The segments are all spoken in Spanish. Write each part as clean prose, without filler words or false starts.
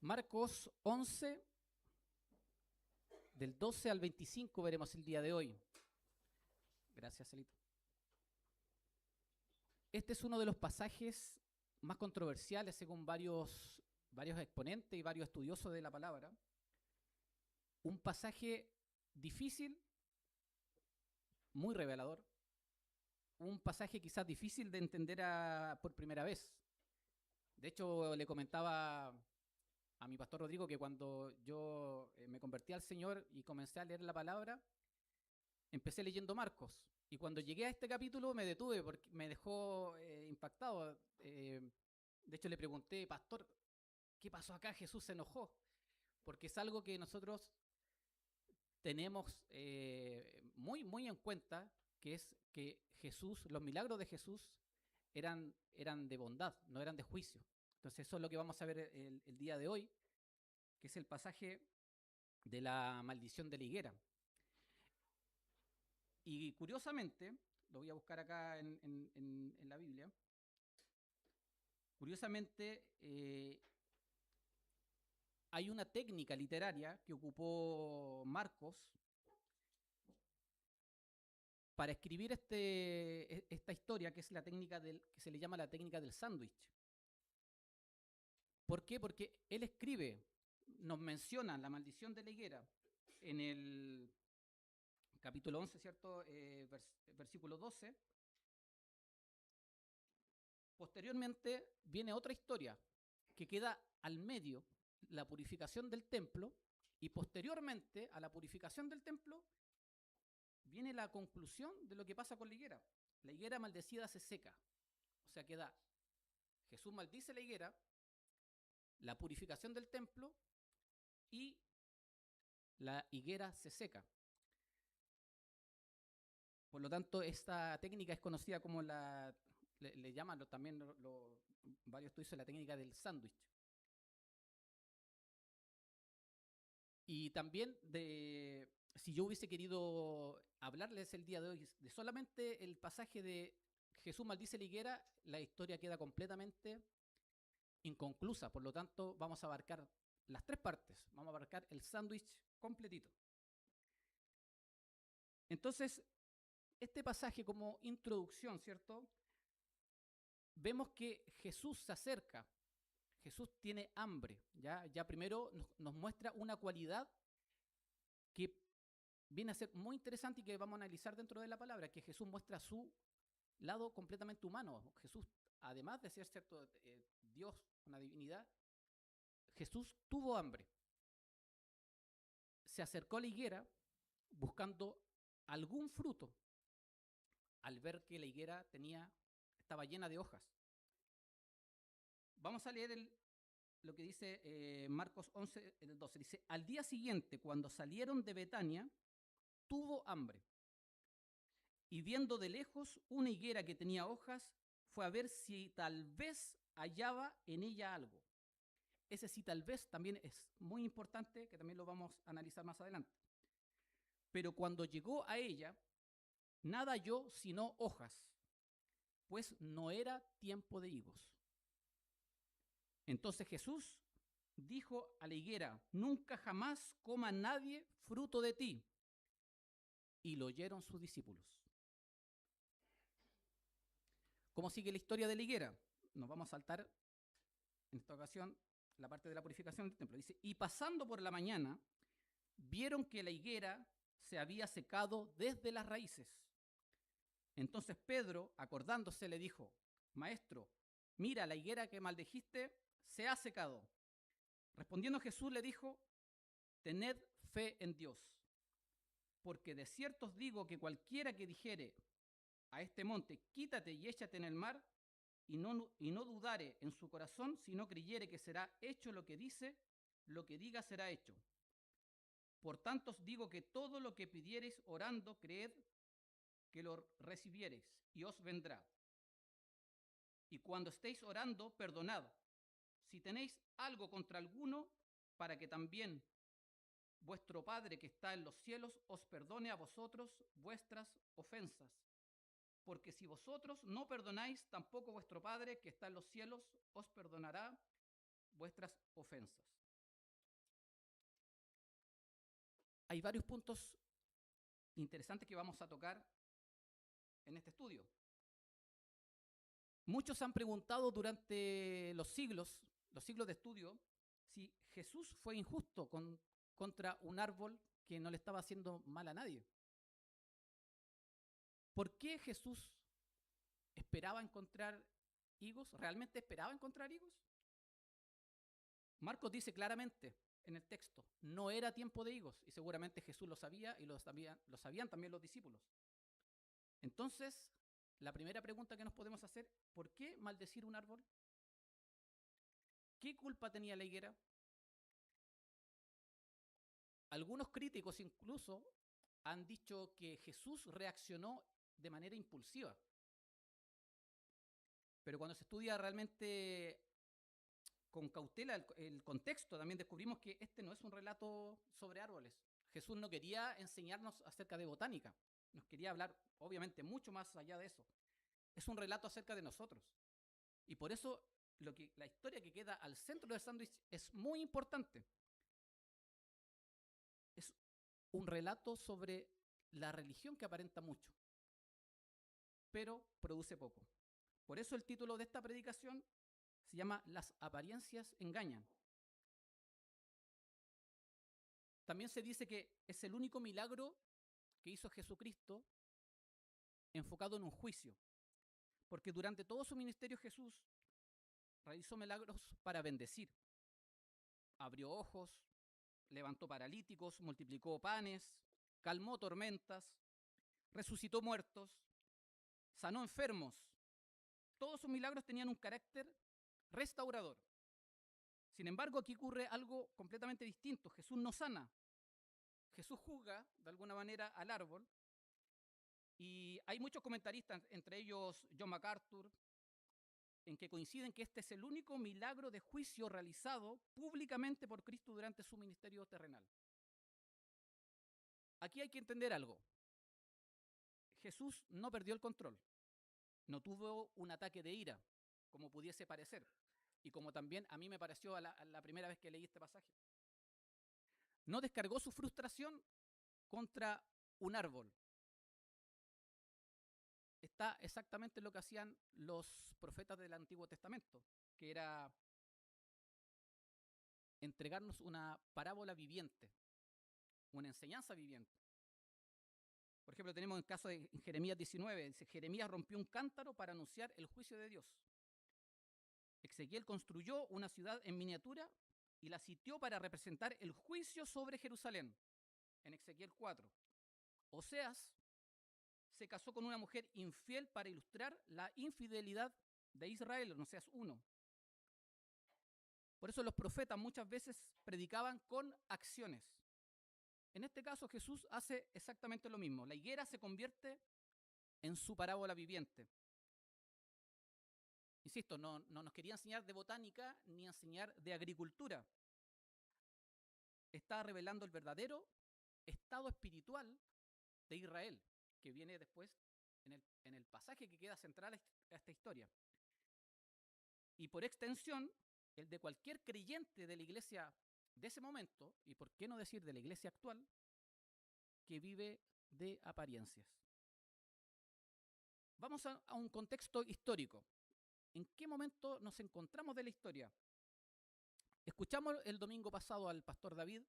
Marcos 11, del 12 al 25 veremos el día de hoy. Gracias, Celito. Este es uno de los pasajes más controversiales según varios exponentes y varios estudiosos de la palabra. Un pasaje difícil, muy revelador. Un pasaje quizás difícil de entender por primera vez. De hecho, le comentaba a mi pastor Rodrigo que cuando yo me convertí al Señor y comencé a leer la palabra, empecé leyendo Marcos. Y cuando llegué a este capítulo me detuve porque me dejó impactado. De hecho, le pregunté, pastor, ¿qué pasó acá? Jesús se enojó. Porque es algo que nosotros tenemos muy en cuenta, que es que Jesús, los milagros de Jesús eran de bondad, no eran de juicio. Entonces eso es lo que vamos a ver el día de hoy, que es el pasaje de la maldición de la higuera. Y curiosamente, lo voy a buscar acá en la Biblia, curiosamente hay una técnica literaria que ocupó Marcos para escribir esta historia, que es la técnica que se le llama la técnica del sándwich. ¿Por qué? Porque él escribe, nos menciona la maldición de la higuera en el capítulo 11, ¿cierto? Versículo 12. Posteriormente viene otra historia que queda al medio, la purificación del templo, y posteriormente a la purificación del templo viene la conclusión de lo que pasa con la higuera. La higuera maldecida se seca, o sea, queda Jesús maldice la higuera, la purificación del templo y la higuera se seca. Por lo tanto, esta técnica es conocida como le llaman también varios estudios la técnica del sándwich. Y también si yo hubiese querido hablarles el día de hoy de solamente el pasaje de Jesús maldice la higuera, la historia queda completamente inconclusa. Por lo tanto, vamos a abarcar las tres partes. Vamos a abarcar el sándwich completito. Entonces, este pasaje como introducción, ¿cierto? Vemos que Jesús se acerca. Jesús tiene hambre. Ya primero nos muestra una cualidad que viene a ser muy interesante y que vamos a analizar dentro de la palabra, que Jesús muestra su lado completamente humano. Jesús, además de ser cierto Dios, una divinidad, Jesús tuvo hambre. Se acercó a la higuera buscando algún fruto al ver que la higuera estaba llena de hojas. Vamos a leer lo que dice Marcos 11, el 12. Dice, al día siguiente, cuando salieron de Betania, tuvo hambre. Y viendo de lejos una higuera que tenía hojas, fue a ver si tal vez hallaba en ella algo. Ese si tal vez también es muy importante, que también lo vamos a analizar más adelante. Pero cuando llegó a ella, nada halló sino hojas, pues no era tiempo de higos. Entonces Jesús dijo a la higuera, nunca jamás coma nadie fruto de ti. Y lo oyeron sus discípulos. ¿Cómo sigue la historia de la higuera? Nos vamos a saltar en esta ocasión la parte de la purificación del templo. Dice, y pasando por la mañana, vieron que la higuera se había secado desde las raíces. Entonces Pedro, acordándose, le dijo, Maestro, mira, la higuera que maldijiste se ha secado. Respondiendo Jesús le dijo, tened fe en Dios, porque de cierto os digo que cualquiera que dijere a este monte, quítate y échate en el mar, y no dudare en su corazón, sino creyere que será hecho lo que dice, lo que diga será hecho. Por tanto os digo que todo lo que pidiereis orando, creed que lo recibiereis, y os vendrá. Y cuando estéis orando, perdonad, si tenéis algo contra alguno, para que también vuestro Padre que está en los cielos os perdone a vosotros vuestras ofensas. Porque si vosotros no perdonáis, tampoco vuestro Padre que está en los cielos os perdonará vuestras ofensas. hay varios puntos interesantes que vamos a tocar en este estudio. Muchos han preguntado durante los siglos de estudio, si Jesús fue injusto contra un árbol que no le estaba haciendo mal a nadie. ¿Por qué Jesús esperaba encontrar higos? ¿Realmente esperaba encontrar higos? Marcos dice claramente en el texto, no era tiempo de higos, y seguramente Jesús lo sabía y lo sabían también los discípulos. Entonces, la primera pregunta que nos podemos hacer, ¿por qué maldecir un árbol? ¿Qué culpa tenía la higuera? Algunos críticos incluso han dicho que Jesús reaccionó de manera impulsiva. Pero cuando se estudia realmente con cautela el contexto, también descubrimos que este no es un relato sobre árboles. Jesús no quería enseñarnos acerca de botánica, nos quería hablar, obviamente, mucho más allá de eso. Es un relato acerca de nosotros. Y por eso la historia que queda al centro del sándwich es muy importante. Es un relato sobre la religión que aparenta mucho, pero produce poco. Por eso el título de esta predicación se llama Las apariencias engañan. También se dice que es el único milagro que hizo Jesucristo enfocado en un juicio, porque durante todo su ministerio Jesús realizó milagros para bendecir. Abrió ojos, levantó paralíticos, multiplicó panes, calmó tormentas, resucitó muertos, sanó enfermos. Todos sus milagros tenían un carácter restaurador. Sin embargo, aquí ocurre algo completamente distinto. Jesús no sana. Jesús juzga, de alguna manera, al árbol. Y hay muchos comentaristas, entre ellos John MacArthur, en que coinciden que este es el único milagro de juicio realizado públicamente por Cristo durante su ministerio terrenal. Aquí hay que entender algo. Jesús no perdió el control. No tuvo un ataque de ira, como pudiese parecer, y como también a mí me pareció la primera vez que leí este pasaje. No descargó su frustración contra un árbol. Está exactamente lo que hacían los profetas del Antiguo Testamento, que era entregarnos una parábola viviente, una enseñanza viviente. Por ejemplo, tenemos el caso de Jeremías 19, dice, Jeremías rompió un cántaro para anunciar el juicio de Dios. Ezequiel construyó una ciudad en miniatura y la sitió para representar el juicio sobre Jerusalén, en Ezequiel 4. Oseas se casó con una mujer infiel para ilustrar la infidelidad de Israel, en Oseas 1. Por eso los profetas muchas veces predicaban con acciones. En este caso Jesús hace exactamente lo mismo. La higuera se convierte en su parábola viviente. Insisto, no nos quería enseñar de botánica ni enseñar de agricultura. Está revelando el verdadero estado espiritual de Israel, que viene después en el pasaje que queda central a esta historia. Y por extensión, el de cualquier creyente de la iglesia de ese momento, y por qué no decir de la iglesia actual, que vive de apariencias. Vamos a un contexto histórico. ¿En qué momento nos encontramos de la historia? Escuchamos el domingo pasado al pastor David,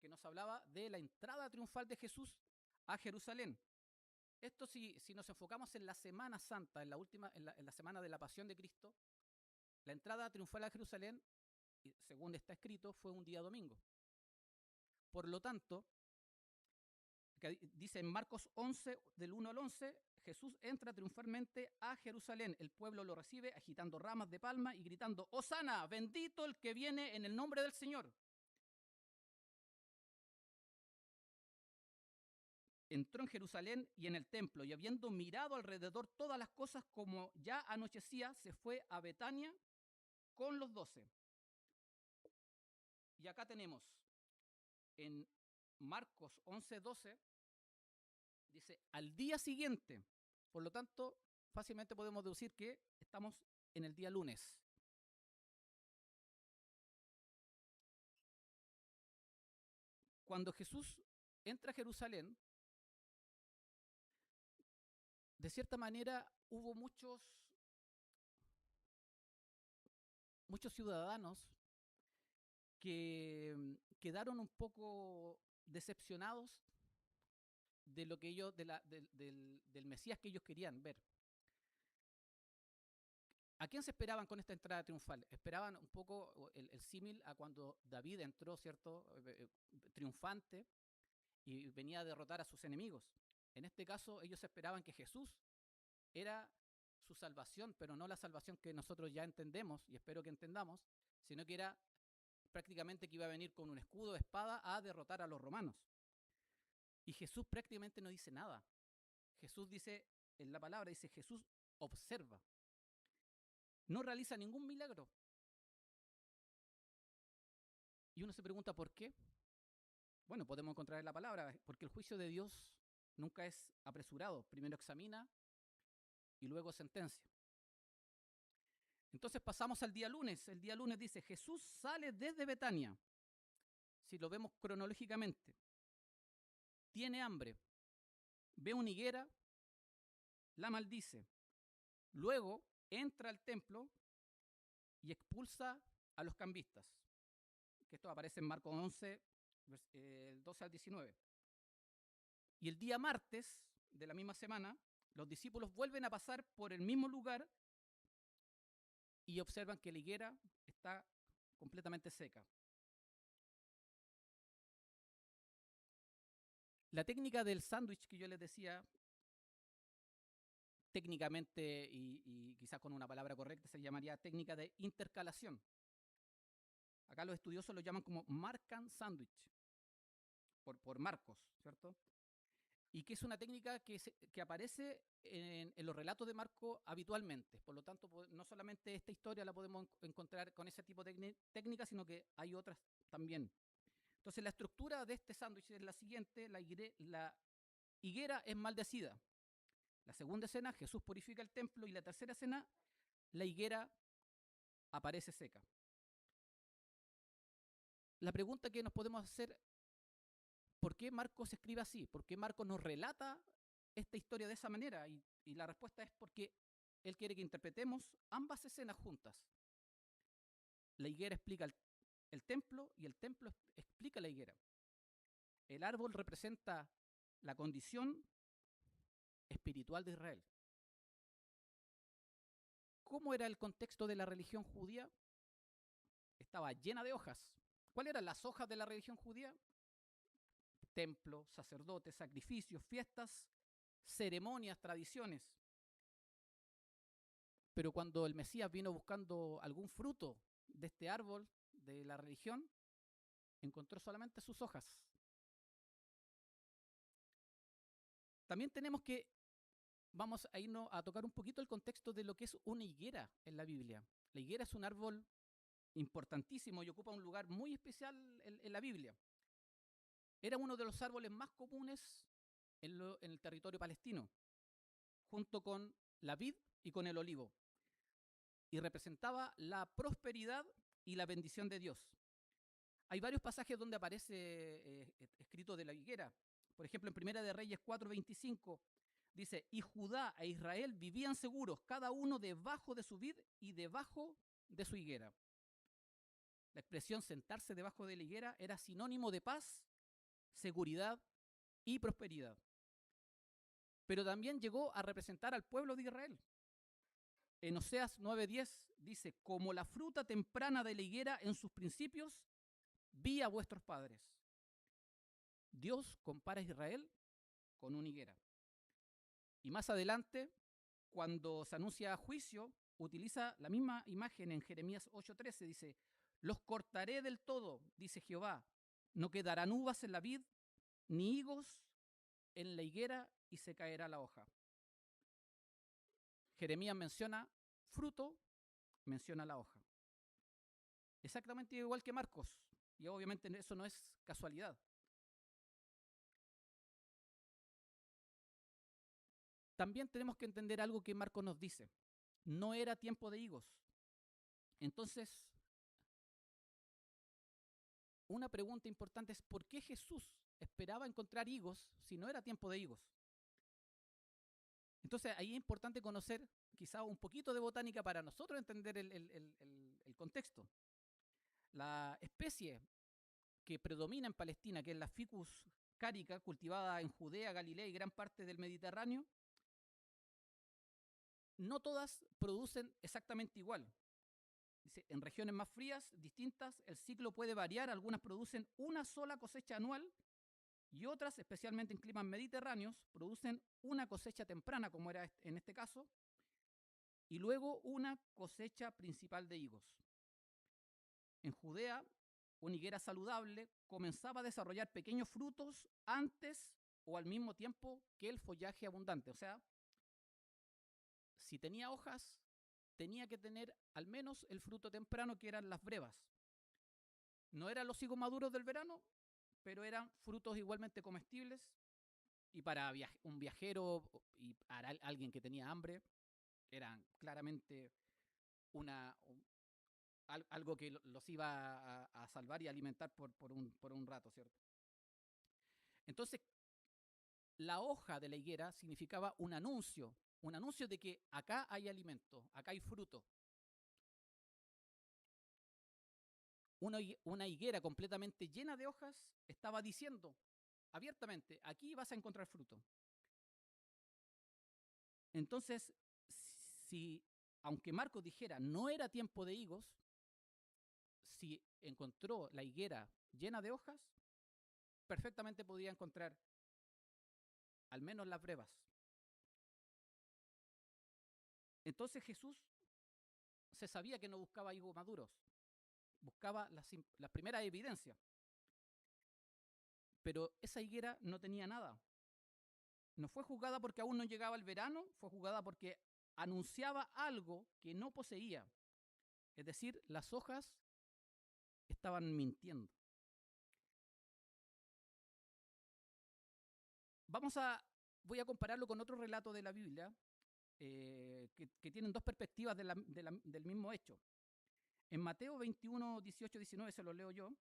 que nos hablaba de la entrada triunfal de Jesús a Jerusalén. Esto si nos enfocamos en la Semana Santa, en la semana de la Pasión de Cristo, la entrada triunfal a Jerusalén, según está escrito, fue un día domingo. Por lo tanto, dice en Marcos 11, del 1 al 11, Jesús entra triunfalmente a Jerusalén. El pueblo lo recibe agitando ramas de palma y gritando, ¡Hosana! ¡Bendito el que viene en el nombre del Señor! Entró en Jerusalén y en el templo, y habiendo mirado alrededor todas las cosas como ya anochecía, se fue a Betania con los 12. Y acá tenemos en Marcos 11:12, dice, al día siguiente. Por lo tanto, fácilmente podemos deducir que estamos en el día lunes. Cuando Jesús entra a Jerusalén, de cierta manera hubo muchos ciudadanos que quedaron un poco decepcionados de lo que ellos, del Mesías que ellos querían ver. ¿A quién se esperaban con esta entrada triunfal? Esperaban un poco el símil a cuando David entró, ¿cierto? Triunfante y venía a derrotar a sus enemigos. En este caso, ellos esperaban que Jesús era su salvación, pero no la salvación que nosotros ya entendemos y espero que entendamos, sino que era prácticamente que iba a venir con un escudo de espada a derrotar a los romanos. Y Jesús prácticamente no dice nada. Jesús dice, en la palabra dice, Jesús observa. No realiza ningún milagro. Y uno se pregunta por qué. Bueno, podemos encontrar en la palabra, porque el juicio de Dios nunca es apresurado. Primero examina y luego sentencia. Entonces pasamos al día lunes. El día lunes dice, Jesús sale desde Betania. Si lo vemos cronológicamente, tiene hambre, ve una higuera, la maldice. Luego entra al templo y expulsa a los cambistas. Que esto aparece en Marcos 11, el 12 al 19. Y el día martes de la misma semana, los discípulos vuelven a pasar por el mismo lugar y observan que la higuera está completamente seca. La técnica del sándwich que yo les decía, técnicamente y quizás con una palabra correcta se llamaría técnica de intercalación. Acá los estudiosos lo llaman como Markan Sandwich, por Marcos, ¿cierto? Y que es una técnica que aparece en los relatos de Marco habitualmente. Por lo tanto, no solamente esta historia la podemos encontrar con ese tipo de técnica, sino que hay otras también. Entonces, la estructura de este sándwich es la siguiente: la higuera es maldecida. La segunda escena, Jesús purifica el templo. Y la tercera escena, la higuera aparece seca. La pregunta que nos podemos hacer, ¿por qué Marcos escribe así? ¿Por qué Marcos nos relata esta historia de esa manera? Y la respuesta es porque él quiere que interpretemos ambas escenas juntas. La higuera explica el templo y el templo explica la higuera. El árbol representa la condición espiritual de Israel. ¿Cómo era el contexto de la religión judía? Estaba llena de hojas. ¿Cuáles eran las hojas de la religión judía? Templo, sacerdotes, sacrificios, fiestas, ceremonias, tradiciones. Pero cuando el Mesías vino buscando algún fruto de este árbol de la religión, encontró solamente sus hojas. También vamos a irnos a tocar un poquito el contexto de lo que es una higuera en la Biblia. La higuera es un árbol importantísimo y ocupa un lugar muy especial en la Biblia. Era uno de los árboles más comunes en el territorio palestino, junto con la vid y con el olivo. Y representaba la prosperidad y la bendición de Dios. Hay varios pasajes donde aparece escrito de la higuera. Por ejemplo, en Primera de Reyes 4:25 dice, y Judá e Israel vivían seguros, cada uno debajo de su vid y debajo de su higuera. La expresión sentarse debajo de la higuera era sinónimo de paz, seguridad y prosperidad. Pero también llegó a representar al pueblo de Israel. En Oseas 9:10 dice, como la fruta temprana de la higuera en sus principios, vi a vuestros padres. Dios compara a Israel con una higuera. Y más adelante, cuando se anuncia juicio, utiliza la misma imagen en Jeremías 8:13. Dice, los cortaré del todo, dice Jehová. No quedarán uvas en la vid, ni higos en la higuera, y se caerá la hoja. Jeremías menciona fruto, menciona la hoja. Exactamente igual que Marcos. Y obviamente eso no es casualidad. También tenemos que entender algo que Marcos nos dice. No era tiempo de higos. Entonces, una pregunta importante es ¿por qué Jesús esperaba encontrar higos si no era tiempo de higos? Entonces ahí es importante conocer quizá un poquito de botánica para nosotros entender el contexto. La especie que predomina en Palestina, que es la Ficus carica, cultivada en Judea, Galilea y gran parte del Mediterráneo, no todas producen exactamente igual. Dice, en regiones más frías, distintas, el ciclo puede variar. Algunas producen una sola cosecha anual y otras, especialmente en climas mediterráneos, producen una cosecha temprana, como era en este caso, y luego una cosecha principal de higos. En Judea, una higuera saludable comenzaba a desarrollar pequeños frutos antes o al mismo tiempo que el follaje abundante. O sea, si tenía hojas, tenía que tener al menos el fruto temprano, que eran las brevas. No eran los higos maduros del verano, pero eran frutos igualmente comestibles y para un viajero y para alguien que tenía hambre, eran claramente algo que los iba a salvar y alimentar por un rato, ¿cierto? Entonces, la hoja de la higuera significaba un anuncio de que acá hay alimento, acá hay fruto. Una higuera completamente llena de hojas estaba diciendo abiertamente, aquí vas a encontrar fruto. Entonces, si, aunque Marcos dijera no era tiempo de higos, si encontró la higuera llena de hojas, perfectamente podía encontrar al menos las brevas. Entonces Jesús se sabía que no buscaba higos maduros, buscaba las primeras evidencias. Pero esa higuera no tenía nada. No fue juzgada porque aún no llegaba el verano, fue juzgada porque anunciaba algo que no poseía. Es decir, las hojas estaban mintiendo. Voy a compararlo con otro relato de la Biblia que tienen dos perspectivas del mismo hecho. En Mateo 21, 18, 19, se lo leo yo,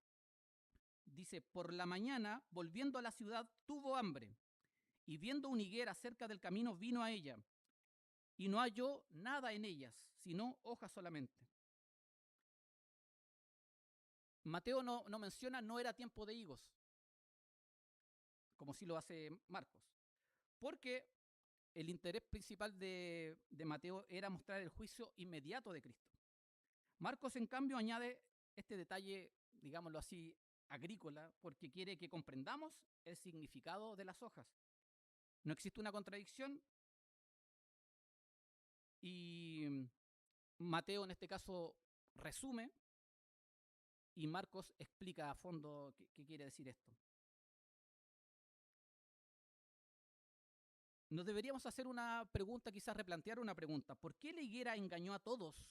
dice, por la mañana, volviendo a la ciudad, tuvo hambre, y viendo una higuera cerca del camino, vino a ella, y no halló nada en ellas, sino hojas solamente. Mateo no menciona no era tiempo de higos, como sí lo hace Marcos, porque el interés principal de Mateo era mostrar el juicio inmediato de Cristo. Marcos, en cambio, añade este detalle, digámoslo así, agrícola, porque quiere que comprendamos el significado de las hojas. No existe una contradicción y Mateo en este caso resume y Marcos explica a fondo qué quiere decir esto. Nos deberíamos hacer una pregunta, quizás replantear una pregunta. ¿Por qué la higuera engañó a todos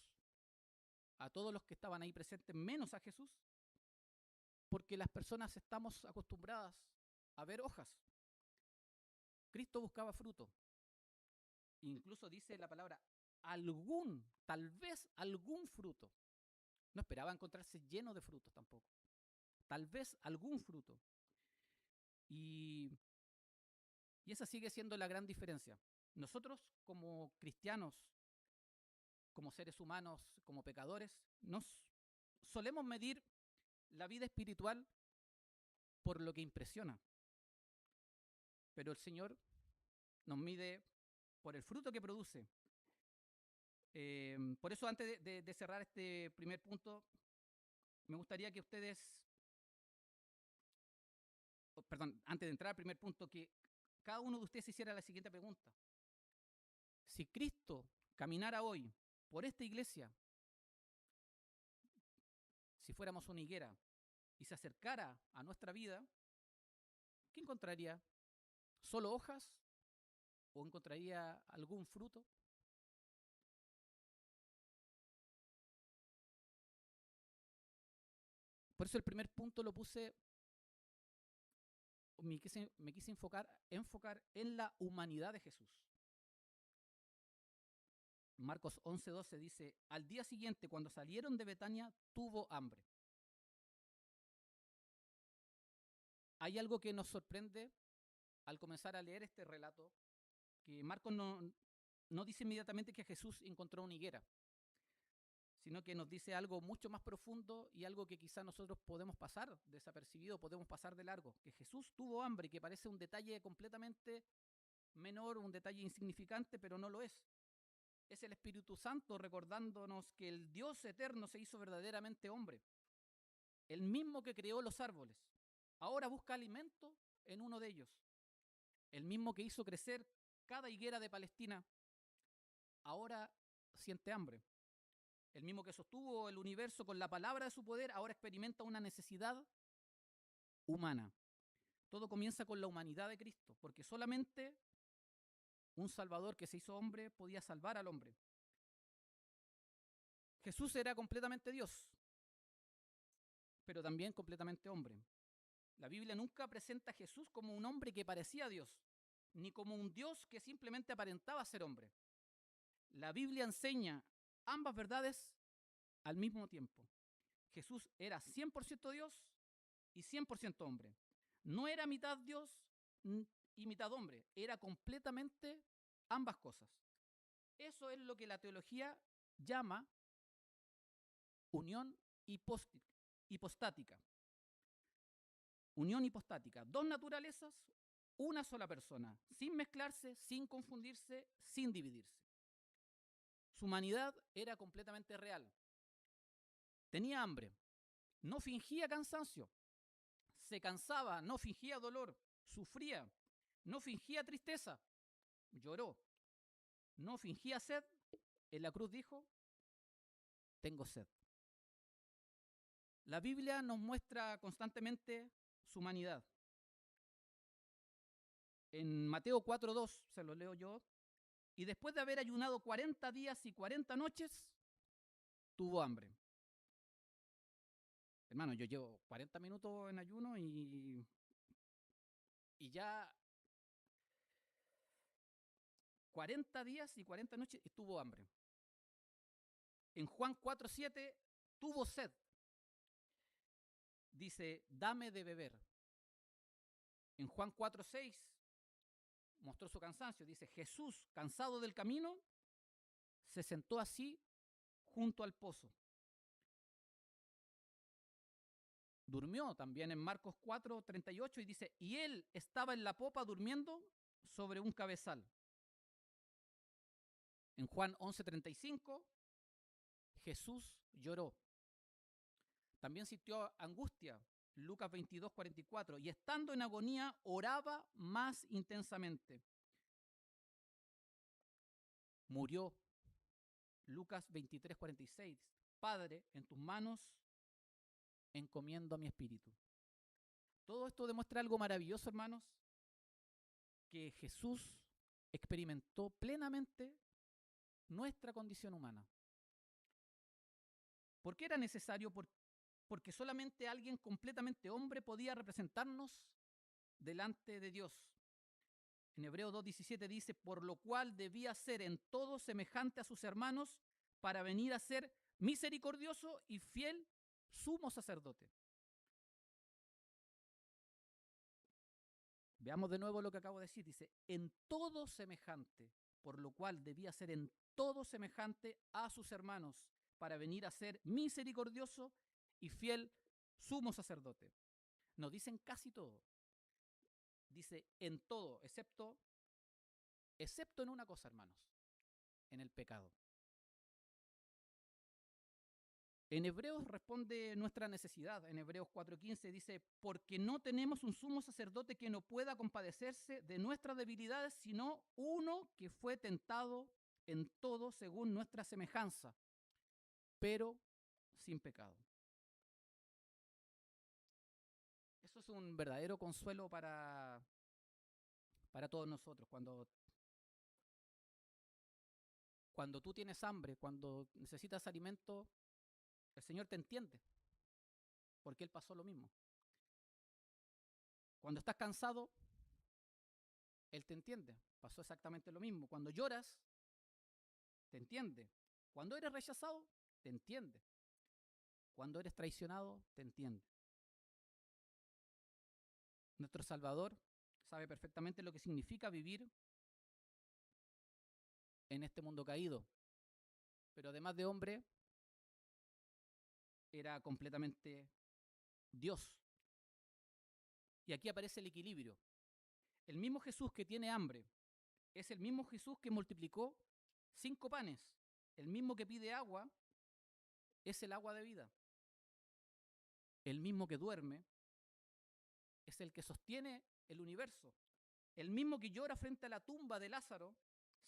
los que estaban ahí presentes, menos a Jesús? Porque las personas estamos acostumbradas a ver hojas. Cristo buscaba fruto. Incluso dice la palabra tal vez algún fruto. No esperaba encontrarse lleno de frutos tampoco. Tal vez algún fruto. Y esa sigue siendo la gran diferencia. Nosotros como cristianos, como seres humanos, como pecadores, nos solemos medir la vida espiritual por lo que impresiona. Pero el Señor nos mide por el fruto que produce. Por eso, antes de cerrar este primer punto, me gustaría que antes de entrar al primer punto, que cada uno de ustedes hiciera la siguiente pregunta. Si Cristo caminara hoy por esta iglesia, si fuéramos una higuera, y se acercara a nuestra vida, ¿qué encontraría? ¿Solo hojas? ¿O encontraría algún fruto? Por eso el primer punto lo puse, me quise enfocar en la humanidad de Jesús. Marcos 11:12 dice, al día siguiente, cuando salieron de Betania, tuvo hambre. hay algo que nos sorprende al comenzar a leer este relato, que Marcos no dice inmediatamente que Jesús encontró una higuera, sino que nos dice algo mucho más profundo y algo que quizá nosotros podemos pasar desapercibido, podemos pasar de largo, que Jesús tuvo hambre, que parece un detalle completamente menor, un detalle insignificante, pero no lo es. Es el Espíritu Santo recordándonos que el Dios eterno se hizo verdaderamente hombre, el mismo que creó los árboles. Ahora busca alimento en uno de ellos. El mismo que hizo crecer cada higuera de Palestina, ahora siente hambre. El mismo que sostuvo el universo con la palabra de su poder, ahora experimenta una necesidad humana. Todo comienza con la humanidad de Cristo, porque solamente un Salvador que se hizo hombre podía salvar al hombre. Jesús era completamente Dios, pero también completamente hombre. La Biblia nunca presenta a Jesús como un hombre que parecía Dios, ni como un Dios que simplemente aparentaba ser hombre. La Biblia enseña ambas verdades al mismo tiempo. Jesús era 100% Dios y 100% hombre. No era mitad Dios y mitad hombre, era completamente ambas cosas. Eso es lo que la teología llama unión hipostática. Unión hipostática. Dos naturalezas, una sola persona, sin mezclarse, sin confundirse, sin dividirse. Su humanidad era completamente real. Tenía hambre, no fingía cansancio, se cansaba, no fingía dolor, sufría, no fingía tristeza, lloró, no fingía sed. En la cruz dijo, tengo sed. La Biblia nos muestra constantemente su humanidad. En Mateo 4:2, se lo leo yo, y después de haber ayunado 40 días y 40 noches, tuvo hambre. Hermano, yo llevo 40 minutos en ayuno y ya 40 días y 40 noches y tuvo hambre. En Juan 4:7 tuvo sed. Dice, dame de beber. En Juan 4:6 mostró su cansancio. Dice, Jesús, cansado del camino, se sentó así junto al pozo. Durmió también en Marcos 4:38 y dice, y él estaba en la popa durmiendo sobre un cabezal. En Juan 11:35, Jesús lloró. También sintió angustia, Lucas 22:44, y estando en agonía oraba más intensamente. Murió, Lucas 23:46, Padre, en tus manos encomiendo a mi espíritu. Todo esto demuestra algo maravilloso, hermanos, que Jesús experimentó plenamente nuestra condición humana. ¿Por qué era necesario? Porque solamente alguien completamente hombre podía representarnos delante de Dios. En Hebreos 2:17 dice, por lo cual debía ser en todo semejante a sus hermanos para venir a ser misericordioso y fiel sumo sacerdote. Veamos de nuevo lo que acabo de decir. Dice, en todo semejante, por lo cual debía ser en todo semejante a sus hermanos para venir a ser misericordioso y fiel sumo sacerdote. Nos dicen casi todo. Dice en todo, excepto en una cosa, hermanos, en el pecado. En Hebreos responde nuestra necesidad. En Hebreos 4:15 dice, porque no tenemos un sumo sacerdote que no pueda compadecerse de nuestras debilidades, sino uno que fue tentado en todo según nuestra semejanza, pero sin pecado. Eso es un verdadero consuelo para todos nosotros. Cuando tú tienes hambre, cuando necesitas alimento, el Señor te entiende, porque Él pasó lo mismo. Cuando estás cansado, Él te entiende, pasó exactamente lo mismo. Cuando lloras, te entiende. Cuando eres rechazado, te entiende. Cuando eres traicionado, te entiende. Nuestro Salvador sabe perfectamente lo que significa vivir en este mundo caído, pero además de hombre, era completamente Dios. Y aquí aparece el equilibrio. El mismo Jesús que tiene hambre es el mismo Jesús que multiplicó 5 panes. El mismo que pide agua es el agua de vida. El mismo que duerme es el que sostiene el universo. El mismo que llora frente a la tumba de Lázaro,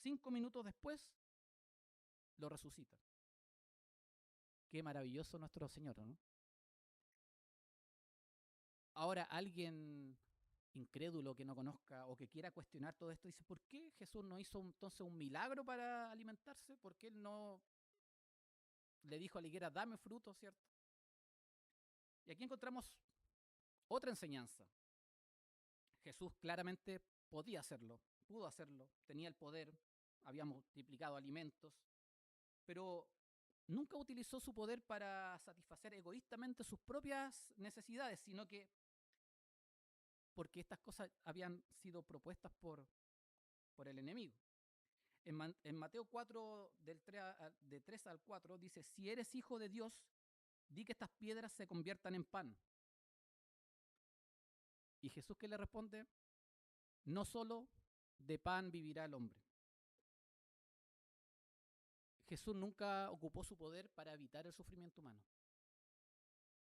5 minutos después, lo resucita. Qué maravilloso nuestro Señor, ¿no? Ahora, alguien incrédulo que no conozca o que quiera cuestionar todo esto dice, ¿por qué Jesús no hizo entonces un milagro para alimentarse? ¿Por qué él no le dijo a la higuera, dame fruto, cierto? Y aquí encontramos otra enseñanza. Jesús claramente podía hacerlo, pudo hacerlo, tenía el poder, había multiplicado alimentos, pero nunca utilizó su poder para satisfacer egoístamente sus propias necesidades, sino que porque estas cosas habían sido propuestas por el enemigo. En Mateo 4, de 3 al 4, dice, si eres hijo de Dios, di que estas piedras se conviertan en pan. Y Jesús, ¿qué le responde? No solo de pan vivirá el hombre. Jesús nunca ocupó su poder para evitar el sufrimiento humano.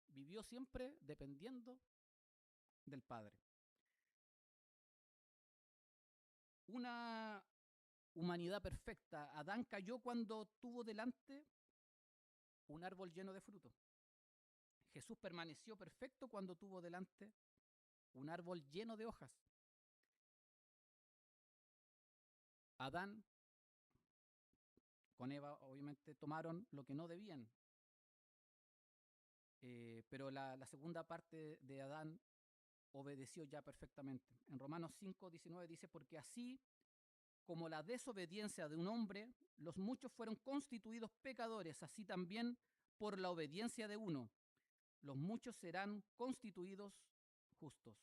Vivió siempre dependiendo del Padre. Una humanidad perfecta. Adán cayó cuando tuvo delante un árbol lleno de fruto. Jesús permaneció perfecto cuando tuvo delante un árbol lleno de hojas. Adán con Eva obviamente tomaron lo que no debían, pero la segunda parte de Adán obedeció ya perfectamente. En Romanos 5:19 dice, porque así como la desobediencia de un hombre, los muchos fueron constituidos pecadores, así también por la obediencia de uno, los muchos serán constituidos justos.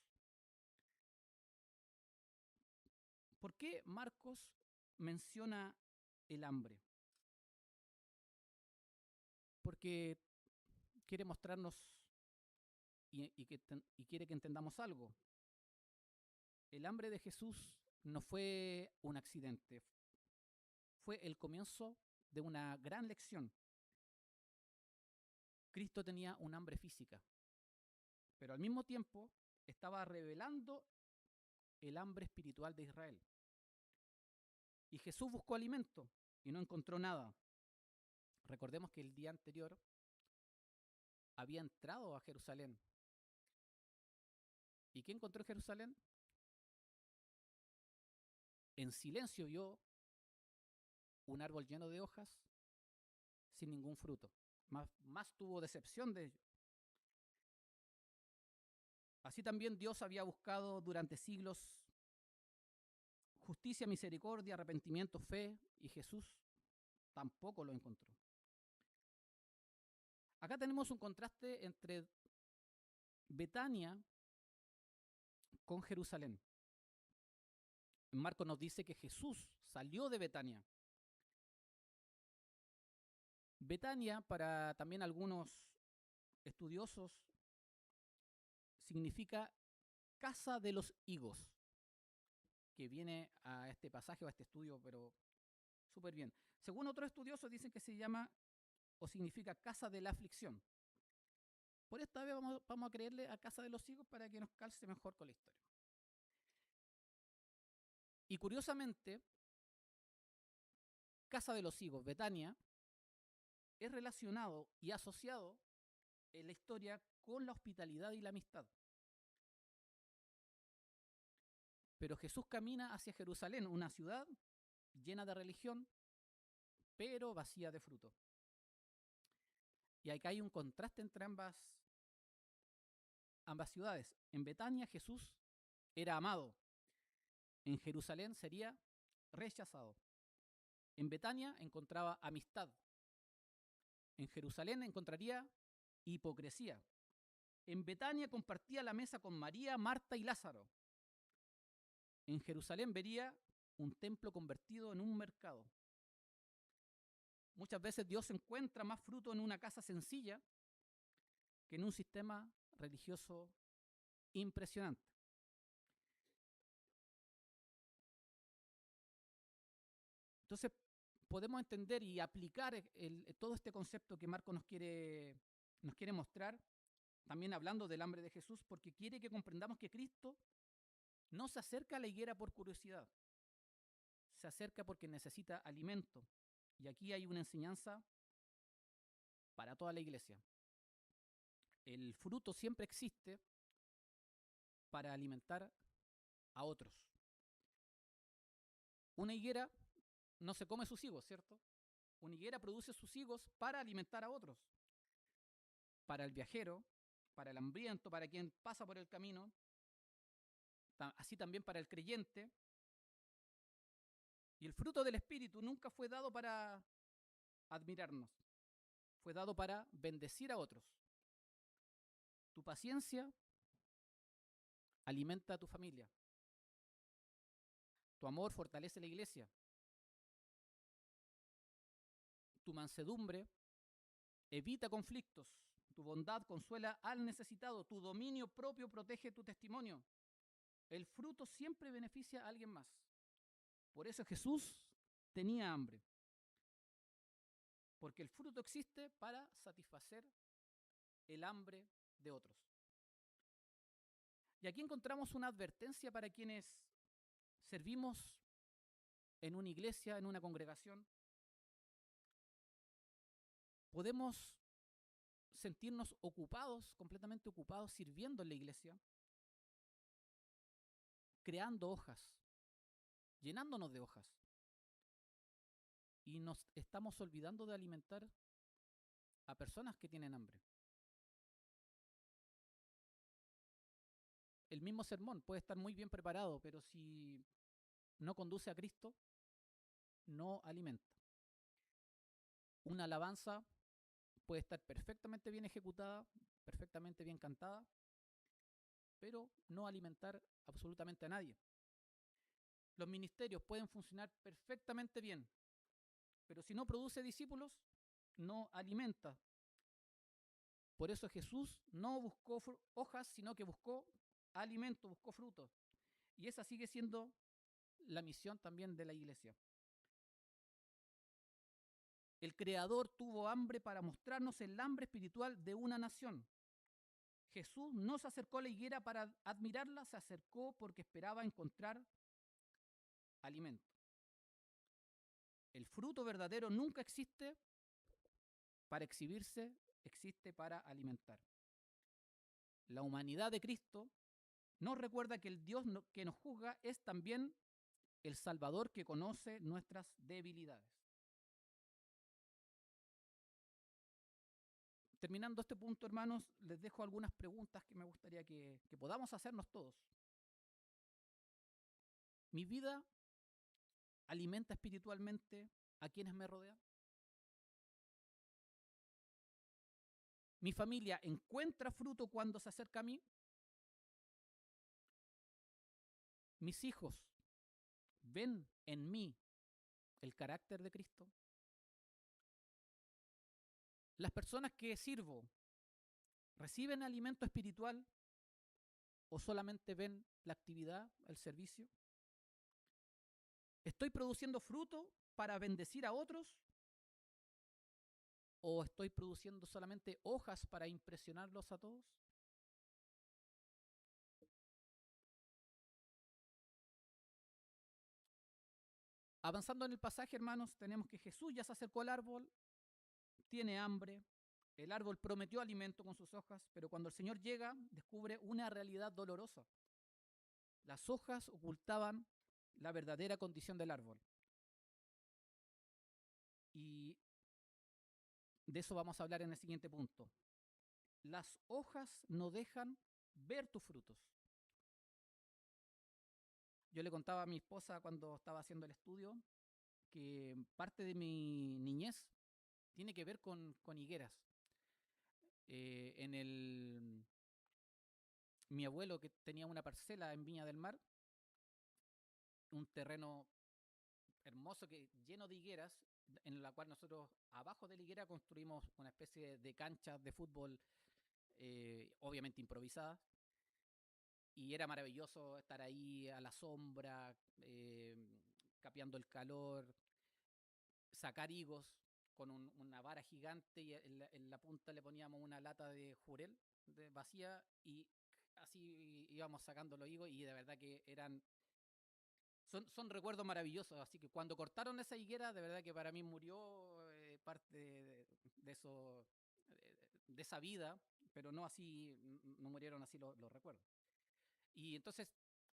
¿Por qué Marcos menciona el hambre? Porque quiere mostrarnos y quiere que entendamos algo. El hambre de Jesús no fue un accidente, fue el comienzo de una gran lección. Cristo tenía un hambre física, pero al mismo tiempo estaba revelando el hambre espiritual de Israel. Y Jesús buscó alimento y no encontró nada. Recordemos que el día anterior había entrado a Jerusalén. ¿Y qué encontró en Jerusalén? En silencio vio un árbol lleno de hojas sin ningún fruto. Más tuvo decepción de ello. Así también Dios había buscado durante siglos justicia, misericordia, arrepentimiento, fe, y Jesús tampoco lo encontró. Acá tenemos un contraste entre Betania con Jerusalén. Marcos nos dice que Jesús salió de Betania. Betania, para también algunos estudiosos, significa casa de los higos, que viene a este pasaje o a este estudio, pero súper bien. Según otros estudiosos dicen que se llama o significa casa de la aflicción. Por esta vez vamos a creerle a casa de los higos para que nos calce mejor con la historia. Y curiosamente, casa de los higos, Betania, es relacionado y asociado en la historia con la hospitalidad y la amistad. Pero Jesús camina hacia Jerusalén, una ciudad llena de religión, pero vacía de fruto. Y acá hay un contraste entre ambas ciudades. En Betania Jesús era amado, en Jerusalén sería rechazado. En Betania encontraba amistad, en Jerusalén encontraría hipocresía. En Betania compartía la mesa con María, Marta y Lázaro. En Jerusalén vería un templo convertido en un mercado. Muchas veces Dios encuentra más fruto en una casa sencilla que en un sistema religioso impresionante. Entonces, podemos entender y aplicar todo este concepto que Marco nos quiere mostrar, también hablando del hambre de Jesús, porque quiere que comprendamos que Cristo no se acerca a la higuera por curiosidad, se acerca porque necesita alimento. Y aquí hay una enseñanza para toda la iglesia. El fruto siempre existe para alimentar a otros. Una higuera no se come sus higos, ¿cierto? Una higuera produce sus higos para alimentar a otros. Para el viajero, para el hambriento, para quien pasa por el camino, así también para el creyente. Y el fruto del Espíritu nunca fue dado para admirarnos, fue dado para bendecir a otros. Tu paciencia alimenta a tu familia. Tu amor fortalece la iglesia. Tu mansedumbre evita conflictos. Tu bondad consuela al necesitado. Tu dominio propio protege tu testimonio. El fruto siempre beneficia a alguien más. Por eso Jesús tenía hambre. Porque el fruto existe para satisfacer el hambre de otros. Y aquí encontramos una advertencia para quienes servimos en una iglesia, en una congregación. Podemos sentirnos ocupados, completamente ocupados, sirviendo en la iglesia, creando hojas, llenándonos de hojas. Y nos estamos olvidando de alimentar a personas que tienen hambre. El mismo sermón puede estar muy bien preparado, pero si no conduce a Cristo, no alimenta. Una alabanza puede estar perfectamente bien ejecutada, perfectamente bien cantada, pero no alimentar absolutamente a nadie. Los ministerios pueden funcionar perfectamente bien, pero si no produce discípulos, no alimenta. Por eso Jesús no buscó hojas, sino que buscó alimento, buscó frutos. Y esa sigue siendo la misión también de la iglesia. El Creador tuvo hambre para mostrarnos el hambre espiritual de una nación. Jesús no se acercó a la higuera para admirarla, se acercó porque esperaba encontrar alimento. El fruto verdadero nunca existe para exhibirse, existe para alimentar. La humanidad de Cristo nos recuerda que el Dios que nos juzga es también el Salvador que conoce nuestras debilidades. Terminando este punto, hermanos, les dejo algunas preguntas que me gustaría que podamos hacernos todos. ¿Mi vida alimenta espiritualmente a quienes me rodean? ¿Mi familia encuentra fruto cuando se acerca a mí? ¿Mis hijos ven en mí el carácter de Cristo? ¿Las personas que sirvo reciben alimento espiritual o solamente ven la actividad, el servicio? ¿Estoy produciendo fruto para bendecir a otros? ¿O estoy produciendo solamente hojas para impresionarlos a todos? Avanzando en el pasaje, hermanos, tenemos que Jesús ya se acercó al árbol, tiene hambre, el árbol prometió alimento con sus hojas, pero cuando el Señor llega, descubre una realidad dolorosa. Las hojas ocultaban la verdadera condición del árbol. Y de eso vamos a hablar en el siguiente punto. Las hojas no dejan ver tus frutos. Yo le contaba a mi esposa cuando estaba haciendo el estudio que parte de mi niñez tiene que ver con higueras. En el mi abuelo, que tenía una parcela en Viña del Mar, un terreno hermoso que lleno de higueras, en la cual nosotros abajo de la higuera construimos una especie de canchas de fútbol, obviamente improvisadas, y era maravilloso estar ahí a la sombra, capeando el calor, sacar higos con una vara gigante y en la punta le poníamos una lata de jurel vacía y así íbamos sacando los higos y de verdad que son recuerdos maravillosos, así que cuando cortaron esa higuera, de verdad que para mí murió parte de eso, de esa vida, pero no así, no murieron así los recuerdos. Y entonces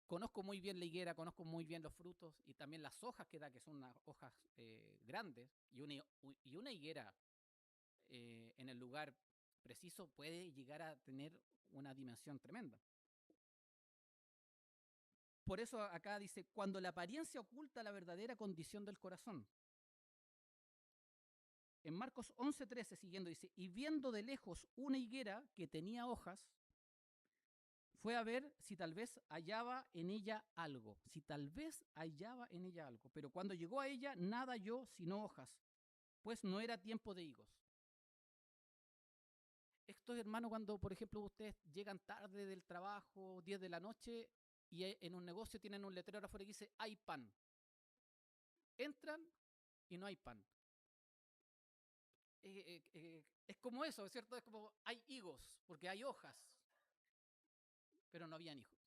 conozco muy bien la higuera, conozco muy bien los frutos y también las hojas que da, que son unas hojas grandes, y una higuera en el lugar preciso puede llegar a tener una dimensión tremenda. Por eso acá dice, cuando la apariencia oculta la verdadera condición del corazón. En Marcos 11:13 siguiendo dice, y viendo de lejos una higuera que tenía hojas, fue a ver si tal vez hallaba en ella algo, si tal vez hallaba en ella algo. Pero cuando llegó a ella, nada halló sino hojas, pues no era tiempo de higos. Esto, hermano, cuando, por ejemplo, ustedes llegan tarde del trabajo, 10 de la noche, y en un negocio tienen un letrero afuera que dice, hay pan. Entran y no hay pan. Es como eso, ¿cierto? Es como, hay higos, porque hay hojas, pero no habían hijos.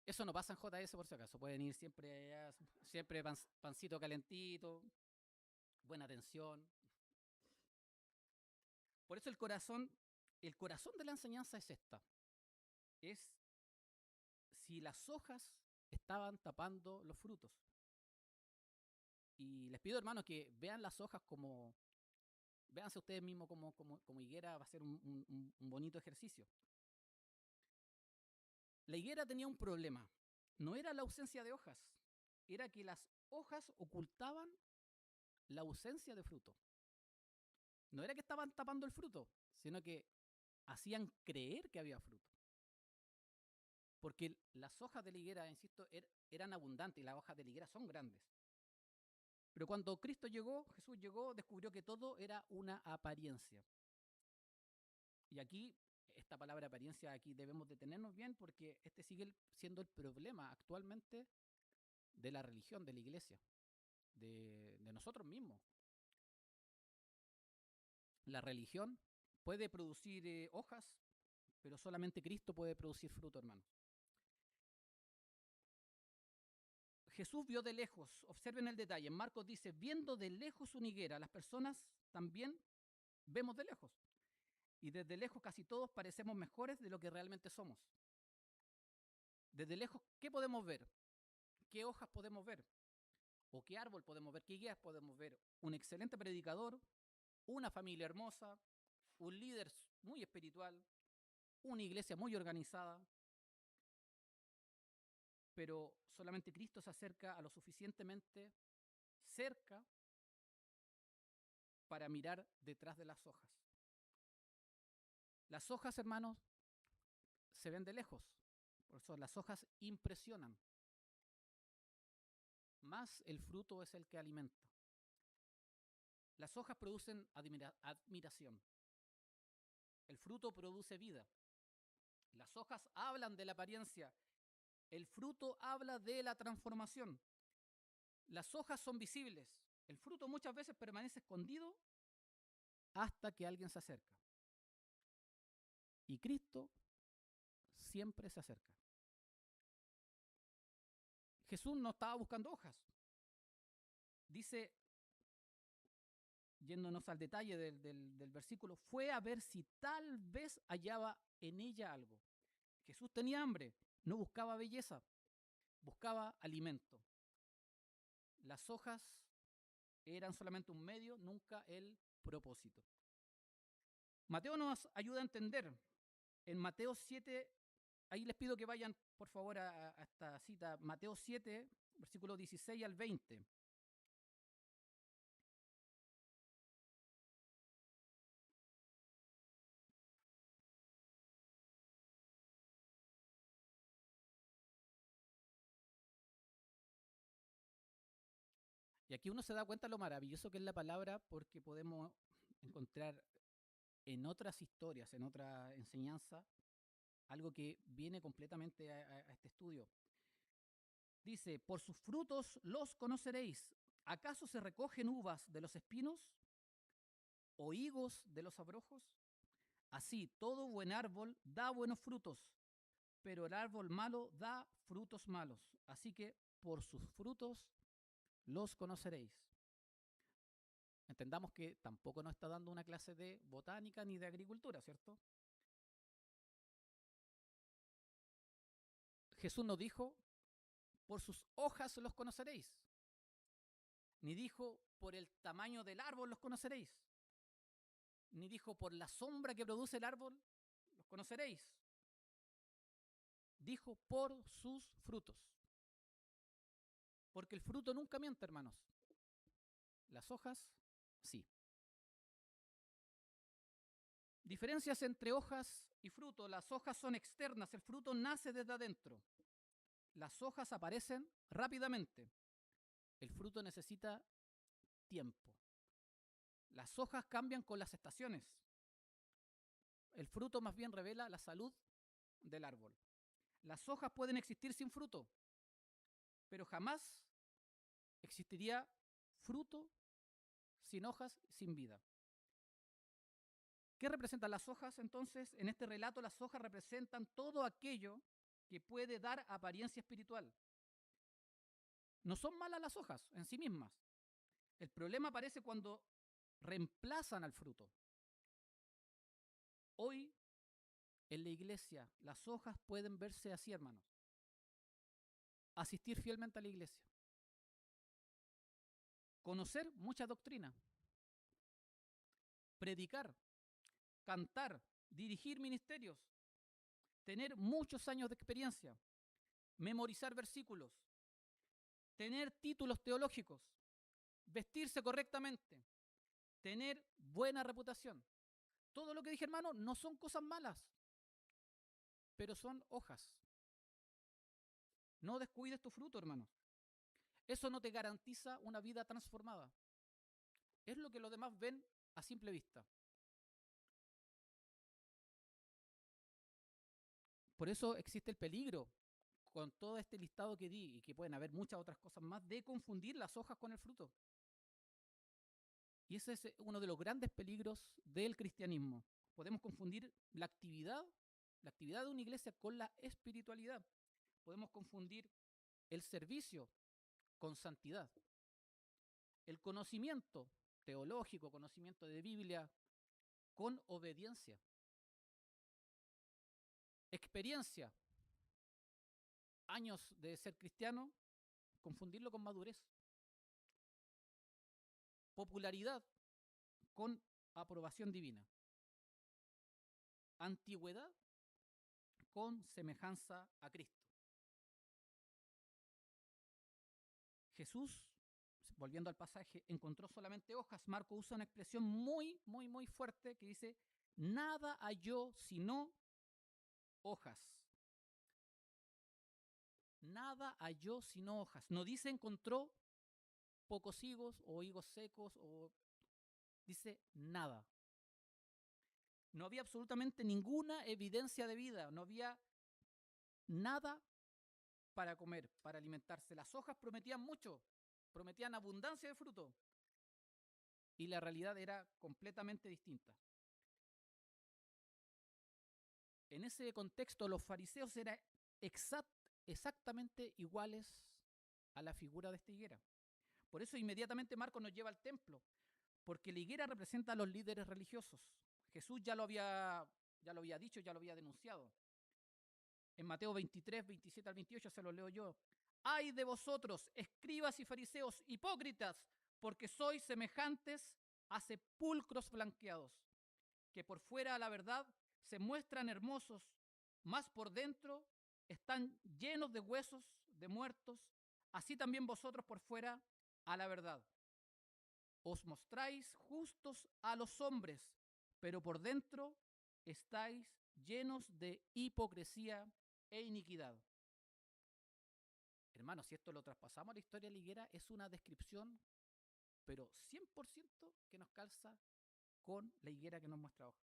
Eso no pasa en JS por si acaso. Pueden ir siempre allá, siempre pancito calentito, buena atención. Por eso el corazón de la enseñanza es esta. Es si las hojas estaban tapando los frutos. Y les pido, hermanos, que vean las hojas como, véanse ustedes mismos como higuera, va a ser un bonito ejercicio. La higuera tenía un problema. No era la ausencia de hojas, era que las hojas ocultaban la ausencia de fruto. No era que estaban tapando el fruto, sino que hacían creer que había fruto. Porque las hojas de la higuera, insisto, eran abundantes y las hojas de la higuera son grandes. Pero cuando Cristo llegó, Jesús llegó, descubrió que todo era una apariencia. Y aquí, esta palabra apariencia, aquí debemos detenernos bien porque este sigue siendo el problema actualmente de la religión, de la iglesia, de nosotros mismos. La religión puede producir hojas, pero solamente Cristo puede producir fruto, hermano. Jesús vio de lejos, observen el detalle, en Marcos dice, viendo de lejos una higuera, las personas también vemos de lejos. Y desde lejos casi todos parecemos mejores de lo que realmente somos. Desde lejos, ¿qué podemos ver? ¿Qué hojas podemos ver? ¿O qué árbol podemos ver? ¿Qué higueras podemos ver? Un excelente predicador, una familia hermosa, un líder muy espiritual, una iglesia muy organizada, pero solamente Cristo se acerca a lo suficientemente cerca para mirar detrás de las hojas. Las hojas, hermanos, se ven de lejos, por eso las hojas impresionan, más el fruto es el que alimenta. Las hojas producen admiración, el fruto produce vida. Las hojas hablan de la apariencia, el fruto habla de la transformación. Las hojas son visibles, el fruto muchas veces permanece escondido hasta que alguien se acerca. Y Cristo siempre se acerca. Jesús no estaba buscando hojas. Dice, yéndonos al detalle del versículo, fue a ver si tal vez hallaba en ella algo. Jesús tenía hambre, no buscaba belleza, buscaba alimento. Las hojas eran solamente un medio, nunca el propósito. Mateo nos ayuda a entender. En Mateo 7, ahí les pido que vayan por favor a esta cita, Mateo 7, versículos 16 al 20. Y aquí uno se da cuenta de lo maravilloso que es la palabra, porque podemos encontrar en otras historias, en otra enseñanza, algo que viene completamente a este estudio. Dice, por sus frutos los conoceréis. ¿Acaso se recogen uvas de los espinos o higos de los abrojos? Así, todo buen árbol da buenos frutos, pero el árbol malo da frutos malos. Así que por sus frutos los conoceréis. Entendamos que tampoco nos está dando una clase de botánica ni de agricultura, ¿cierto? Jesús no dijo, por sus hojas los conoceréis, ni dijo, por el tamaño del árbol los conoceréis, ni dijo, por la sombra que produce el árbol los conoceréis. Dijo, por sus frutos. Porque el fruto nunca miente, hermanos. Las hojas, sí. Diferencias entre hojas y fruto. Las hojas son externas, el fruto nace desde adentro. Las hojas aparecen rápidamente. El fruto necesita tiempo. Las hojas cambian con las estaciones. El fruto más bien revela la salud del árbol. Las hojas pueden existir sin fruto, pero jamás existiría fruto sin hojas, sin vida. ¿Qué representan las hojas entonces? En este relato las hojas representan todo aquello que puede dar apariencia espiritual. No son malas las hojas en sí mismas. El problema aparece cuando reemplazan al fruto. Hoy en la iglesia las hojas pueden verse así, hermanos. Asistir fielmente a la iglesia. Conocer mucha doctrina. Predicar, cantar, dirigir ministerios. Tener muchos años de experiencia. Memorizar versículos. Tener títulos teológicos. Vestirse correctamente. Tener buena reputación. Todo lo que dije, hermano, no son cosas malas, pero son hojas. No descuides tu fruto, hermano. Eso no te garantiza una vida transformada. Es lo que los demás ven a simple vista. Por eso existe el peligro, con todo este listado que di, y que pueden haber muchas otras cosas más, de confundir las hojas con el fruto. Y ese es uno de los grandes peligros del cristianismo. Podemos confundir la actividad de una iglesia con la espiritualidad. Podemos confundir el servicio con santidad. El conocimiento teológico, conocimiento de Biblia, con obediencia. Experiencia, años de ser cristiano, confundirlo con madurez. Popularidad con aprobación divina. Antigüedad con semejanza a Cristo. Jesús, volviendo al pasaje, encontró solamente hojas. Marco usa una expresión muy fuerte que dice, nada halló sino hojas. Nada halló sino hojas. No dice encontró pocos higos o higos secos, dice nada. No había absolutamente ninguna evidencia de vida, no había nada para comer, para alimentarse. Las hojas prometían mucho, prometían abundancia de fruto, y la realidad era completamente distinta. En ese contexto, los fariseos eran exactamente iguales a la figura de esta higuera. Por eso inmediatamente Marcos nos lleva al templo, porque la higuera representa a los líderes religiosos. Jesús ya lo había dicho, ya lo había denunciado. En Mateo 23, 27 al 28 se lo leo yo. ¡Ay de vosotros, escribas y fariseos, hipócritas, porque sois semejantes a sepulcros blanqueados, que por fuera a la verdad se muestran hermosos, mas por dentro están llenos de huesos de muertos, así también vosotros por fuera a la verdad. Os mostráis justos a los hombres, pero por dentro estáis llenos de hipocresía e iniquidad. Hermanos, si esto lo traspasamos a la historia de la higuera, es una descripción pero 100% que nos calza con la higuera que nos muestra hoja.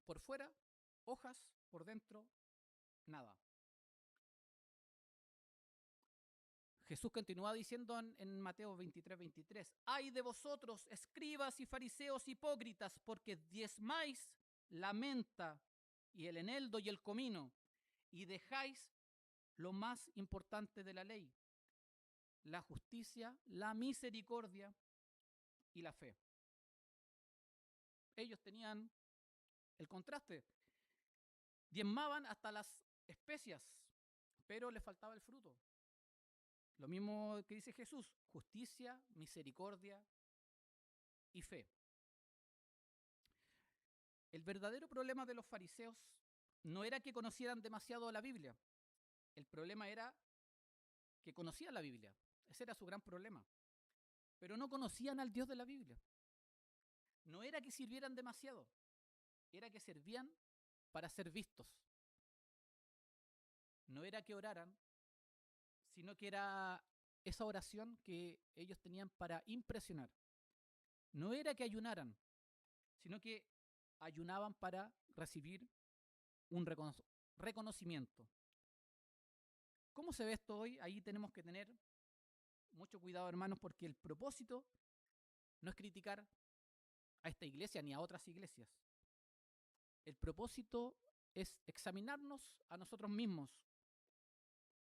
Por fuera, hojas, por dentro, nada. Jesús continúa diciendo en Mateo 23:23, ¡ay de vosotros, escribas y fariseos hipócritas, porque diezmáis la menta y el eneldo y el comino, y dejáis lo más importante de la ley, la justicia, la misericordia y la fe! Ellos tenían el contraste. Diezmaban hasta las especias, pero les faltaba el fruto. Lo mismo que dice Jesús, justicia, misericordia y fe. El verdadero problema de los fariseos no era que conocieran demasiado la Biblia. El problema era que conocían la Biblia. Ese era su gran problema. Pero no conocían al Dios de la Biblia. No era que sirvieran demasiado, era que servían para ser vistos. No era que oraran, sino que era esa oración que ellos tenían para impresionar. No era que ayunaran, sino que ayunaban para recibir un reconocimiento. ¿Cómo se ve esto hoy? Ahí tenemos que tener mucho cuidado, hermanos, porque el propósito no es criticar a esta iglesia ni a otras iglesias. El propósito es examinarnos a nosotros mismos,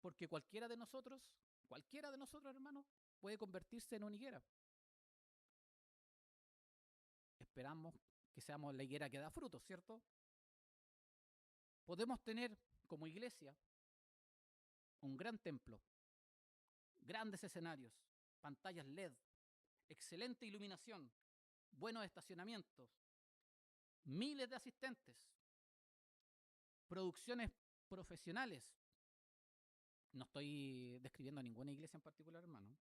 porque cualquiera de nosotros, hermanos, puede convertirse en una higuera. Esperamos que seamos la higuera que da frutos, ¿cierto? Podemos tener como iglesia un gran templo, grandes escenarios, pantallas LED, excelente iluminación, buenos estacionamientos, miles de asistentes, producciones profesionales. No estoy describiendo a ninguna iglesia en particular, hermano.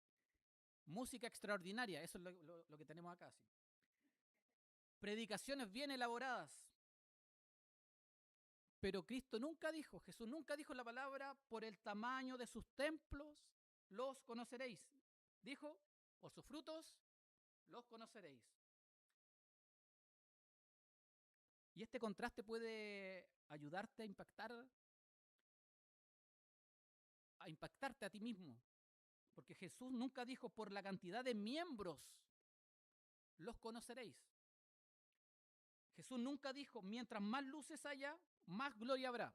Música extraordinaria, eso es lo que tenemos acá. ¿Sí? Predicaciones bien elaboradas. Pero Cristo nunca dijo, Jesús nunca dijo la palabra, por el tamaño de sus templos los conoceréis. Dijo, por sus frutos los conoceréis. Y este contraste puede ayudarte a impactarte a ti mismo. Porque Jesús nunca dijo, por la cantidad de miembros los conoceréis. Jesús nunca dijo, mientras más luces haya, más gloria habrá.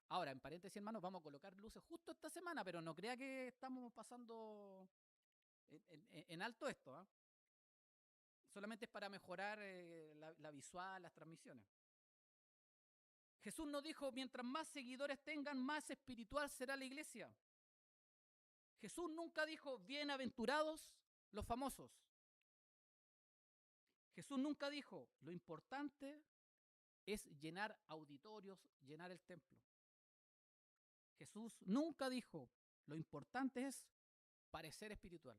Ahora, en paréntesis, hermanos, vamos a colocar luces justo esta semana, pero no crea que estamos pasando en alto esto. ¿Eh? Solamente es para mejorar la visual, las transmisiones. Jesús no dijo, mientras más seguidores tengan, más espiritual será la iglesia. Jesús nunca dijo, bienaventurados los famosos. Jesús nunca dijo, lo importante es llenar auditorios, llenar el templo. Jesús nunca dijo, lo importante es parecer espiritual.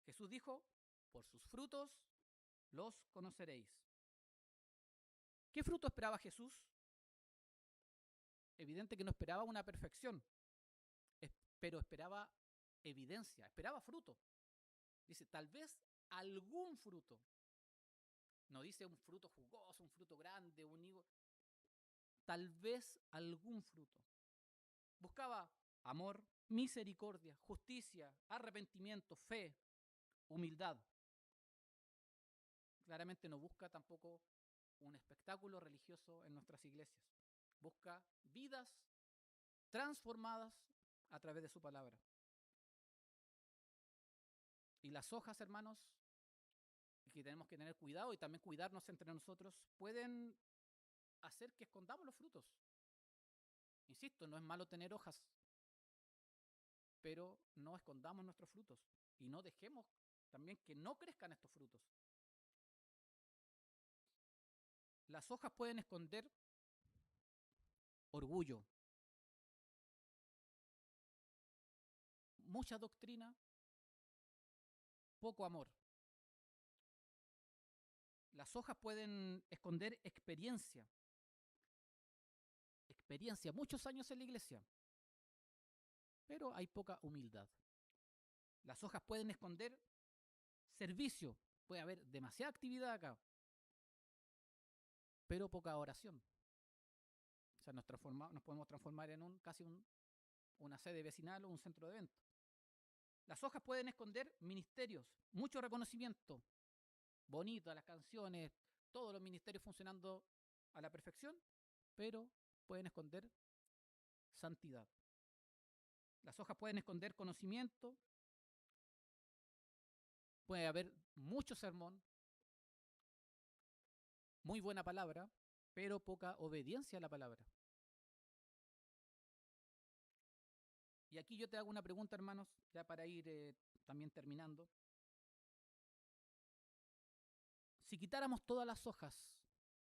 Jesús dijo, por sus frutos los conoceréis. ¿Qué fruto esperaba Jesús? Evidente que no esperaba una perfección, pero esperaba evidencia, esperaba fruto. Dice, tal vez algún fruto. No dice un fruto jugoso, un fruto grande, un higo. Tal vez algún fruto. Buscaba amor, misericordia, justicia, arrepentimiento, fe, humildad. Claramente no busca tampoco un espectáculo religioso en nuestras iglesias. Busca vidas transformadas a través de su palabra. Y las hojas, hermanos, que tenemos que tener cuidado y también cuidarnos entre nosotros, pueden hacer que escondamos los frutos. Insisto, no es malo tener hojas, pero no escondamos nuestros frutos y no dejemos también que no crezcan estos frutos. Las hojas pueden esconder orgullo, mucha doctrina, poco amor. Las hojas pueden esconder experiencia, muchos años en la iglesia, pero hay poca humildad. Las hojas pueden esconder servicio. Puede haber demasiada actividad acá, pero poca oración. O sea, nos podemos transformar en una sede vecinal o un centro de eventos. Las hojas pueden esconder ministerios, mucho reconocimiento, bonitas las canciones, todos los ministerios funcionando a la perfección, pero pueden esconder santidad. Las hojas pueden esconder conocimiento, puede haber mucho sermón, muy buena palabra, pero poca obediencia a la palabra. Y aquí yo te hago una pregunta, hermanos, ya para ir también terminando. Si quitáramos todas las hojas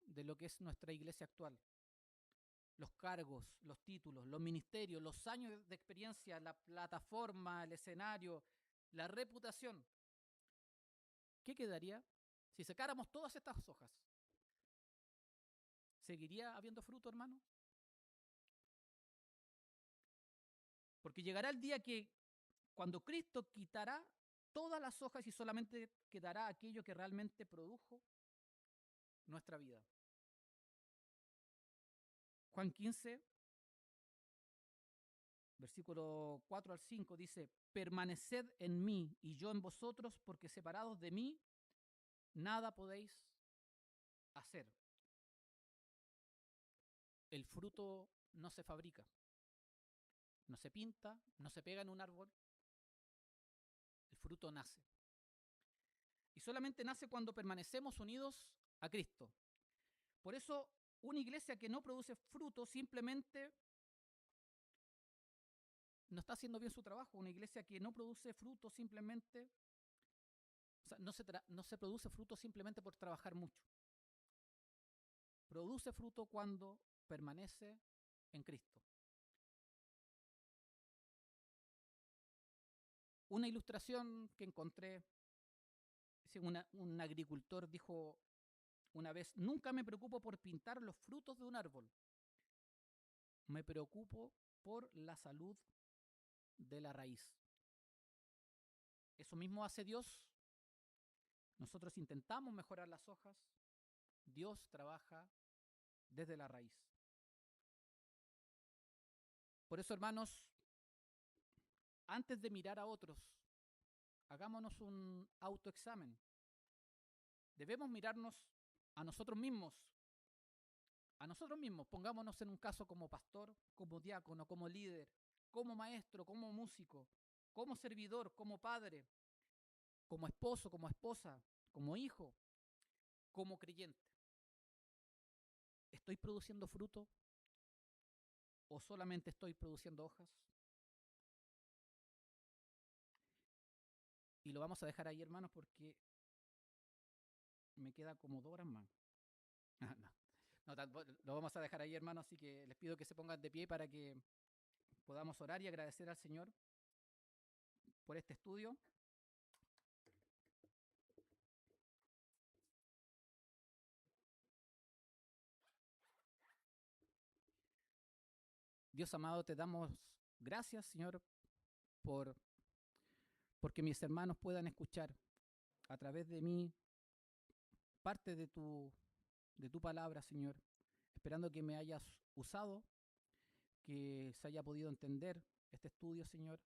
de lo que es nuestra iglesia actual, los cargos, los títulos, los ministerios, los años de experiencia, la plataforma, el escenario, la reputación, ¿qué quedaría si sacáramos todas estas hojas? ¿Seguiría habiendo fruto, hermano? Porque llegará el día que cuando Cristo quitará todas las hojas y solamente quedará aquello que realmente produjo nuestra vida. Juan 15, versículo 4 al 5 dice, permaneced en mí y yo en vosotros, porque separados de mí nada podéis hacer. El fruto no se fabrica, no se pinta, no se pega en un árbol, el fruto nace. Y solamente nace cuando permanecemos unidos a Cristo. Por eso, una iglesia que no produce fruto simplemente no está haciendo bien su trabajo. Una iglesia que no produce fruto simplemente, o sea, no se produce fruto simplemente por trabajar mucho. Produce fruto cuando permanece en Cristo. Una ilustración que encontré, un agricultor dijo una vez, nunca me preocupo por pintar los frutos de un árbol, me preocupo por la salud de la raíz. Eso mismo hace Dios. Nosotros intentamos mejorar las hojas, Dios trabaja desde la raíz. Por eso, hermanos, antes de mirar a otros, hagámonos un autoexamen. Debemos mirarnos a nosotros mismos. A nosotros mismos, pongámonos en un caso como pastor, como diácono, como líder, como maestro, como músico, como servidor, como padre, como esposo, como esposa, como hijo, como creyente. ¿Estoy produciendo fruto o solamente estoy produciendo hojas? Y lo vamos a dejar ahí, hermanos, porque me queda como 2 horas más. No, lo vamos a dejar ahí, hermanos, así que les pido que se pongan de pie para que podamos orar y agradecer al Señor por este estudio. Dios amado, te damos gracias, Señor, porque mis hermanos puedan escuchar a través de mí parte de tu palabra, Señor, esperando que me hayas usado, que se haya podido entender este estudio, Señor.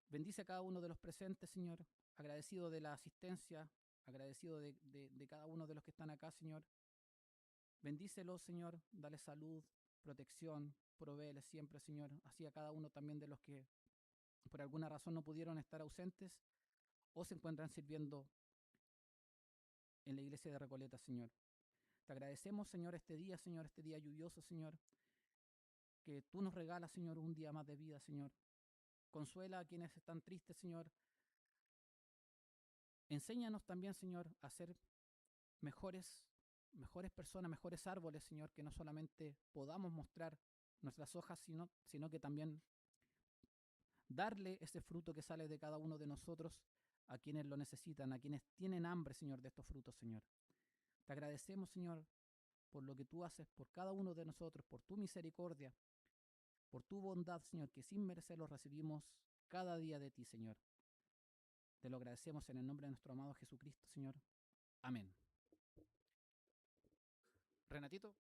Bendice a cada uno de los presentes, Señor, agradecido de la asistencia, agradecido de cada uno de los que están acá, Señor. Bendícelos, Señor, dale salud, protección, provéeles siempre, Señor, así a cada uno también de los que por alguna razón no pudieron estar ausentes o se encuentran sirviendo en la iglesia de Recoleta, Señor. Te agradecemos, Señor, este día lluvioso, Señor, que tú nos regalas, Señor, un día más de vida, Señor. Consuela a quienes están tristes, Señor. Enséñanos también, Señor, a ser mejores personas, mejores árboles, Señor, que no solamente podamos mostrar nuestras hojas, sino que también darle ese fruto que sale de cada uno de nosotros a quienes lo necesitan, a quienes tienen hambre, Señor, de estos frutos, Señor. Te agradecemos, Señor, por lo que tú haces por cada uno de nosotros, por tu misericordia, por tu bondad, Señor, que sin merecerlo recibimos cada día de ti, Señor. lo agradecemos en el nombre de nuestro amado Jesucristo, Señor. Amén. Renatito,